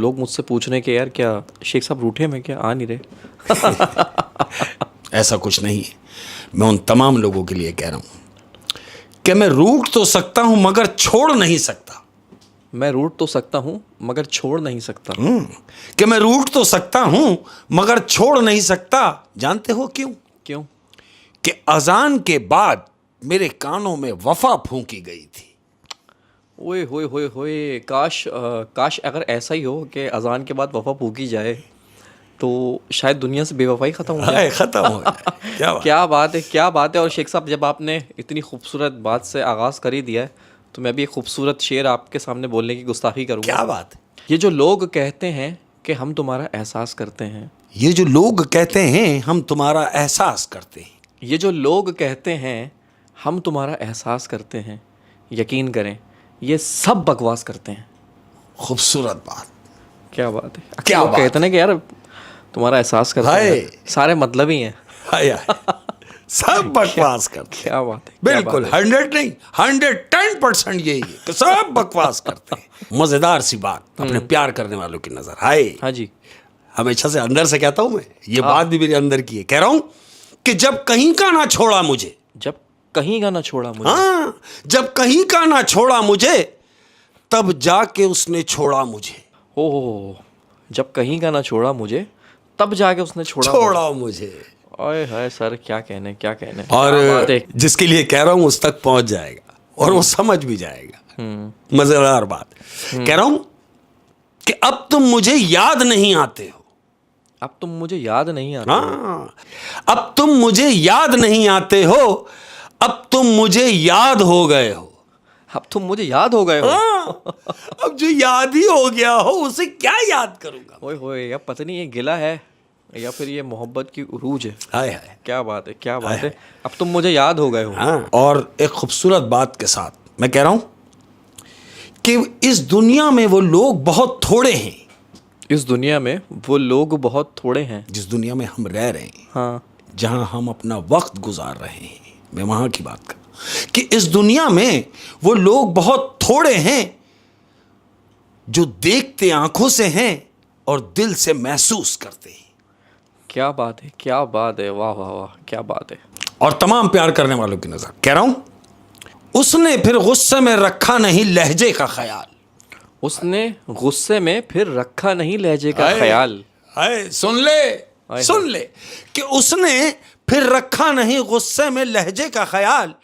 लोग मुझसे पूछ रहे हैं कि यार क्या शेख साहब रूठे में क्या आ नहीं रहे। ऐसा कुछ नहीं है। मैं उन तमाम लोगों के लिए कह रहा हूं कि मैं रूठ तो सकता हूं मगर छोड़ नहीं सकता। मैं रूठ तो सकता हूँ मगर छोड़ नहीं सकता। कि मैं रूठ तो सकता हूं मगर छोड़ नहीं सकता। जानते हो क्यों? क्यों? कि अजान के बाद मेरे कानों में वफा फूंकी गई थी। ओए होए होए होए, काश अगर ऐसा ही हो कि अजान के बाद वफा फूकी जाए तो शायद दुनिया से बेवफाई ख़त्म हो जाए। खत्म हो जाए। क्या बात? क्या बात है, क्या बात है। और शेख साहब, जब आपने इतनी खूबसूरत बात से आगाज़ कर ही दिया है तो मैं भी एक खूबसूरत शेर आपके सामने बोलने की गुस्ताखी करूँगा। क्या बात है? ये जो लोग कहते हैं कि हम तुम्हारा एहसास करते हैं, ये जो लोग कहते हैं हम तुम्हारा एहसास करते हैं, ये जो लोग कहते हैं हम तुम्हारा एहसास करते हैं, यकीन करें ये सब बकवास करते हैं। खूबसूरत बात। क्या बात है। क्या लोग बात कहते हैं ना कि यार तुम्हारा एहसास करते हाय। हैं, सारे मतलब ही हैं। हाय हाय। सब बकवास करते हैं। क्या बात है, क्या बिल्कुल बात है। 100 नहीं 110% यही है कि सब बकवास करते हैं। मजेदार सी बात अपने प्यार करने वालों की नजर। हाय, हाँ जी, हमेशा से अंदर से कहता हूं मैं, ये बात भी मेरे अंदर की है। कह रहा हूं कि जब कहीं का ना छोड़ा मुझे, जब कहीं का ना छोड़ा मुझे। हाँ, जब कहीं का ना छोड़ा मुझे तब जाके उसने छोड़ा मुझे। हो, जब कहीं का ना छोड़ा मुझे तब जाके उसने छोड़ा मुझे। ओए हाय सर, क्या कहने, क्या कहने। और क्या बात है। जिसके लिए कह रहा हूं उस तक पहुंच जाएगा और वो समझ भी जाएगा। मजेदार बात। कह रहा हूं कि अब तुम मुझे याद नहीं आते हो। अब तुम मुझे याद नहीं आते। हाँ, अब तुम मुझे याद नहीं आते हो, अब तुम मुझे याद हो गए हो। अब तुम मुझे याद हो गए हो। हाँ, अब जो याद ही हो गया हो उसे क्या याद करूंगा। ओए होए, या पता नहीं ये गिला है या फिर ये मोहब्बत की उरूज है। हाय हाय। क्या बात है, क्या बात है। अब तुम मुझे याद हो गए हो। हाँ, और एक खूबसूरत बात के साथ मैं कह रहा हूं कि इस दुनिया में वो लोग बहुत थोड़े हैं। इस दुनिया में वो लोग बहुत थोड़े हैं। जिस दुनिया में हम रह रहे हैं, हाँ, जहां हम अपना वक्त गुजार रहे हैं, मैं वहां की बात कर कि इस दुनिया में वो लोग बहुत थोड़े हैं जो देखते आंखों से हैं और दिल से महसूस करते हैं। क्या बात है, क्या बात है। वाह वाह वाह, क्या बात है। और तमाम प्यार करने वालों की नजर कह रहा हूं, उसने फिर गुस्से में रखा नहीं लहजे का ख्याल। उसने गुस्से में फिर रखा नहीं लहजे का हाय, ख्याल। हाय, सुन ले कि उसने फिर रखा नहीं गुस्से में लहजे का ख्याल।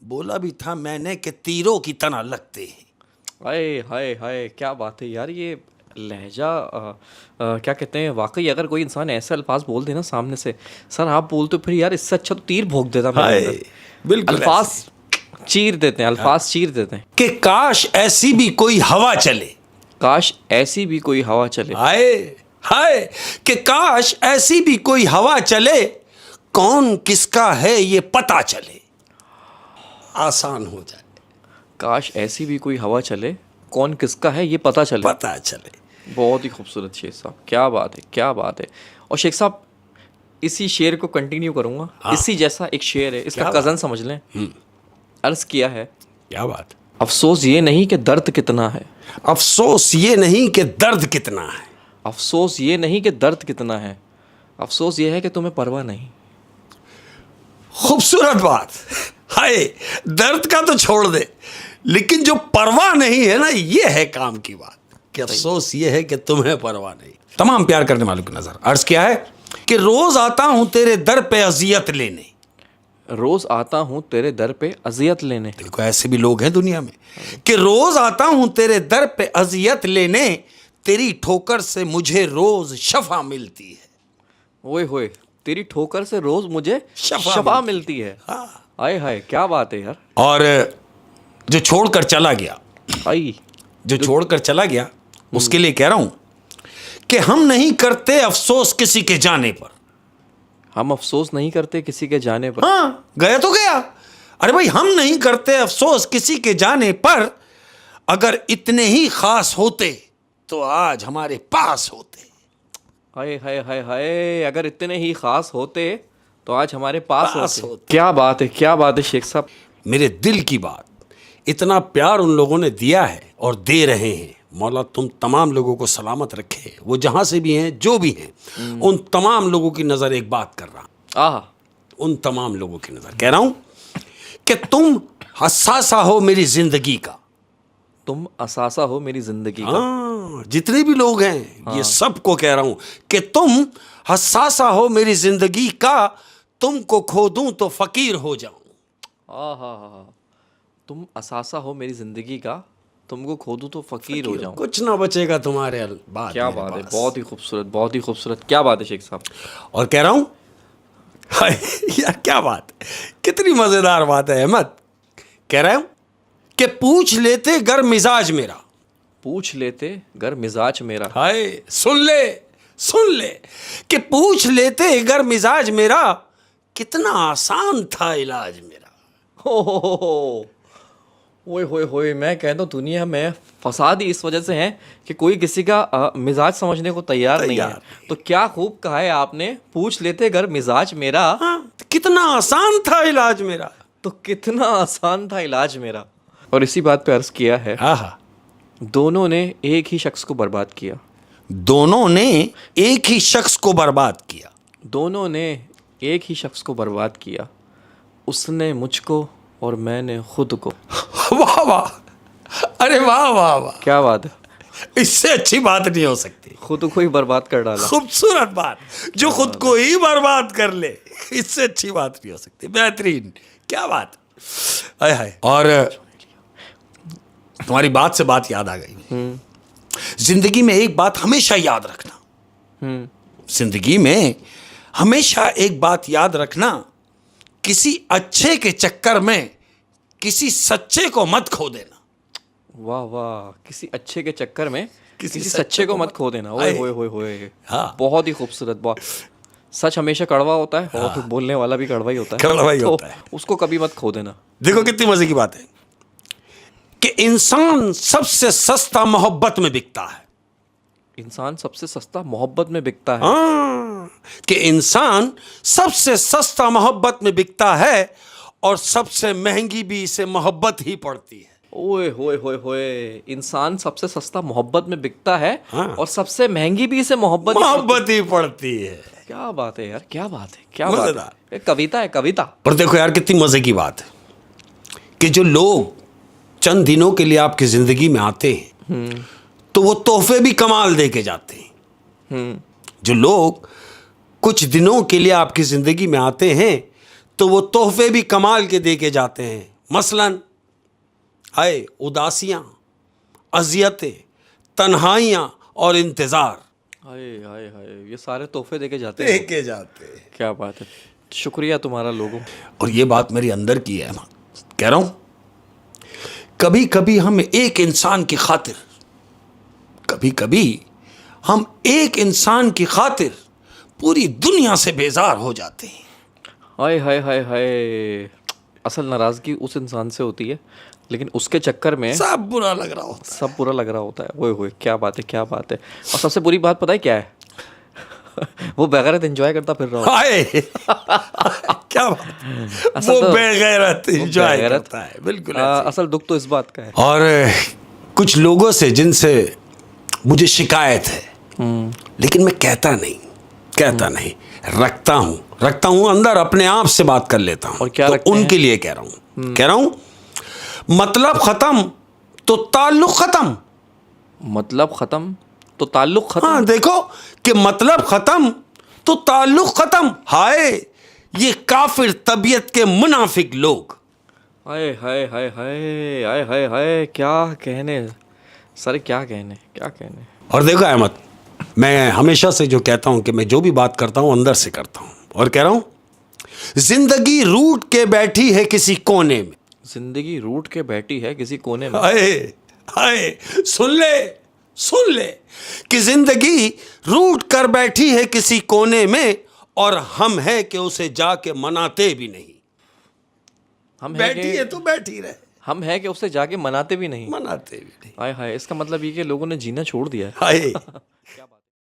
बोला भी था मैंने कि तीरों की तरह लगते हैं। हाय हाय हाय, क्या बात है यार। ये लहजा क्या कहते हैं, वाकई अगर कोई इंसान ऐसे अल्फाज बोल देना सामने से, सर आप बोलते फिर यार इससे अच्छा तो तीर भोंक देता मेरे हाय, अंदर। बिल्कुल अल्फाज चीर देते हैं, अल्फाज चीर देते हैं। कि काश ऐसी भी कोई हवा चले। काश ऐसी भी कोई हवा चले। हाय हाय, कि काश ऐसी भी कोई हवा चले, कौन किसका है ये पता चले। आसान हो जाए। काश ऐसी भी कोई हवा चले, कौन किसका है ये पता चले। बहुत ही खूबसूरत शेर साहब, क्या बात है, क्या बात है। और शेख साहब, इसी शेर को कंटिन्यू करूंगा। हाँ। इसी जैसा एक शेर है, इसका क्या कज़न समझ लें। अर्ज किया है, क्या बात। अफसोस ये नहीं कि दर्द कितना है। अफसोस ये नहीं कि दर्द कितना है। अफसोस ये नहीं कि दर्द कितना है, अफसोस ये है कि तुम्हें परवाह नहीं। खूबसूरत बात। हाय, दर्द का तो छोड़ दे, लेकिन जो परवाह नहीं है ना, ये है काम की बात। कि अफसोस ये है कि तुम्हें परवाह नहीं। तमाम प्यार करने वालों की नजर अर्ज किया है कि रोज आता हूं तेरे दर पे अजियत लेने। रोज आता हूँ तेरे दर पे अजियत लेने। देखो, ऐसे भी लोग हैं दुनिया में कि रोज आता हूं तेरे दर पे अजियत लेने, तेरी ठोकर से मुझे रोज शफा मिलती है। ओए होए, तेरी ठोकर से रोज मुझे शफा शफा मिलती है। हाँ। आय हाय, क्या बात है यार। और जो छोड़कर चला गया, आई, जो छोड़कर चला गया, उसके लिए कह रहा हूं कि हम नहीं करते अफसोस किसी के जाने पर। हम अफसोस नहीं करते किसी के जाने पर। हाँ, गया तो गया। अरे भाई, हम नहीं करते अफसोस किसी के जाने पर। अगर इतने ही खास होते तो आज हमारे पास होते। हाय हाय हाय हाय, अगर इतने ही खास होते तो आज हमारे पास होते। होते। क्या बात है, क्या बात है शेख साहब। मेरे दिल की बात। इतना प्यार उन लोगों ने दिया है और दे रहे हैं, मौला तुम तमाम लोगों को सलामत रखे, वो जहां से भी हैं, जो भी हैं, उन तमाम लोगों की नजर एक बात कर रहा हूं, आहा, उन तमाम लोगों की नजर कह रहा हूं कि तुम हसासा हो मेरी जिंदगी का। तुम असासा हो मेरी जिंदगी का। हाँ, जितने भी लोग हैं ये सबको कह रहा हूं कि तुम हसासा हो मेरी जिंदगी का, तुमको खो दूं तो फकीर हो जाऊं। आहा, तुम असासा हो मेरी जिंदगी का, तुमको खो दूं तो फकीर हो जाऊं। कुछ ना बचेगा तुम्हारे बाद। क्या बात है, बहुत ही खूबसूरत, बहुत ही खूबसूरत। क्या बात है शेख साहब। और कह रहा हूं हाय, यार क्या बात है, कितनी मजेदार बात है अहमद। कह रहा हूं कि पूछ लेते गर मिजाज मेरा, पूछ लेते गर मिजाज मेरा। हाय सुन ले कि पूछ लेते गर मिजाज मेरा, कितना आसान था इलाज मेरा। हो, ओए होए होए, मैं कहता हूँ दुनिया में फसाद ही इस वजह से है कि कोई किसी का मिजाज समझने को तैयार नहीं है। तो क्या खूब कहा है आपने, पूछ लेते गर मिजाज मेरा। हाँ, कितना आसान था इलाज मेरा। तो कितना आसान था इलाज मेरा। और इसी बात पे अर्ज किया है, आहा, दोनों ने एक ही शख्स को बर्बाद किया। दोनों ने एक ही शख्स को बर्बाद किया। दोनों ने एक ही शख्स को बर्बाद किया, उसने मुझको और मैंने खुद को। वाह वाह, अरे वाह वाह वाह, क्या बात है, इससे अच्छी बात नहीं हो सकती। खुद को ही बर्बाद कर डाला। खूबसूरत बात, जो खुद को ही बर्बाद कर ले, इससे अच्छी बात नहीं हो सकती। बेहतरीन, क्या बात, हाय हाय। और तुम्हारी बात से बात याद आ गई। जिंदगी में एक बात हमेशा याद रखना, जिंदगी में हमेशा एक बात याद रखना, किसी अच्छे के चक्कर में किसी सच्चे को मत खो देना। वाह वाह, किसी अच्छे के चक्कर में किसी सच्चे को मत खो देना। ओए होए होए होए, हाँ। बहुत ही खूबसूरत। बहुत, सच हमेशा कड़वा होता है और बोलने वाला भी कड़वा ही होता है। कड़वा ही तो होता है। उसको कभी मत खो देना। देखो कितनी मजे की बात है कि इंसान सबसे सस्ता मोहब्बत में बिकता है। इंसान सबसे सस्ता मोहब्बत में बिकता है। हाँ, कि इंसान सबसे सस्ता मोहब्बत में बिकता है और सबसे महंगी भी इसे मोहब्बत ही पड़ती है। ओए होए होए होए, इंसान सबसे सस्ता मोहब्बत में बिकता है। हाँ। और सबसे महंगी भी इसे मोहब्बत ही पड़ती है। क्या बात है यार, क्या बात है, क्या बात मजेदार। है। ये कविता है, कविता। पर देखो यार कितनी मजे की बात है कि जो लोग चंद दिनों के लिए आपकी जिंदगी में आते हैं तो वो तोहफे भी कमाल दे के जाते हैं। जो लोग कुछ दिनों के लिए आपकी जिंदगी में आते हैं तो वो तोहफे भी कमाल के दे के जाते हैं। मसलन हाय उदासियां, अजियतें, तन्हाइयां और इंतजार। हाय हाय हाय, ये सारे तोहफे देके जाते हैं। देके जाते हैं। क्या बात है, शुक्रिया तुम्हारा लोगों। और ये बात मेरी अंदर की है, कह रहा हूं कभी कभी हम एक इंसान की खातिर, कभी कभी हम एक इंसान की खातिर पूरी दुनिया से बेजार हो जाते हैं। हाय हाय हाय हाय, असल नाराजगी उस इंसान से होती है लेकिन उसके चक्कर में सब बुरा लग रहा होता है। सब बुरा लग रहा होता है। ओए होए, क्या बात है, क्या बात है। और सबसे बुरी बात पता है क्या है? वो बेगैरत एंजॉय करता फिर रहा होता हाय क्या बात, वो बेगैरत एंजॉय करता है। बिल्कुल असल दुख तो इस बात का है। और कुछ लोगों से जिनसे मुझे शिकायत है लेकिन मैं कहता नहीं, रखता हूं अंदर, अपने आप से बात कर लेता हूं। और क्या तो रखते उनके हैं? लिए कह रहा हूं मतलब खत्म तो ताल्लुक खत्म। मतलब खत्म तो ताल्लुक खत्म। हाँ देखो कि मतलब खत्म तो ताल्लुक खत्म। हाय ये काफिर तबीयत के मुनाफिक लोग। हाय हाय हाय हाय हाय हाय हाय, क्या कहने सर, क्या कहने। और देखो अहमद, मैं हमेशा से जो कहता हूं कि मैं जो भी बात करता हूं अंदर से करता हूं। और कह रहा हूं जिंदगी रूठ के बैठी है किसी कोने में। जिंदगी रूठ के बैठी है किसी कोने में। हाय हाय, सुन ले कि जिंदगी रूठ कर बैठी है किसी कोने में और हम है कि उसे जाके मनाते भी नहीं। हम बैठी है तो बैठी रहे, हम है कि उसे जाके मनाते भी नहीं। मनाते भी नहीं। हाय हाय, इसका मतलब ये कि लोगों ने जीना छोड़ दिया है। हाय क्या बात।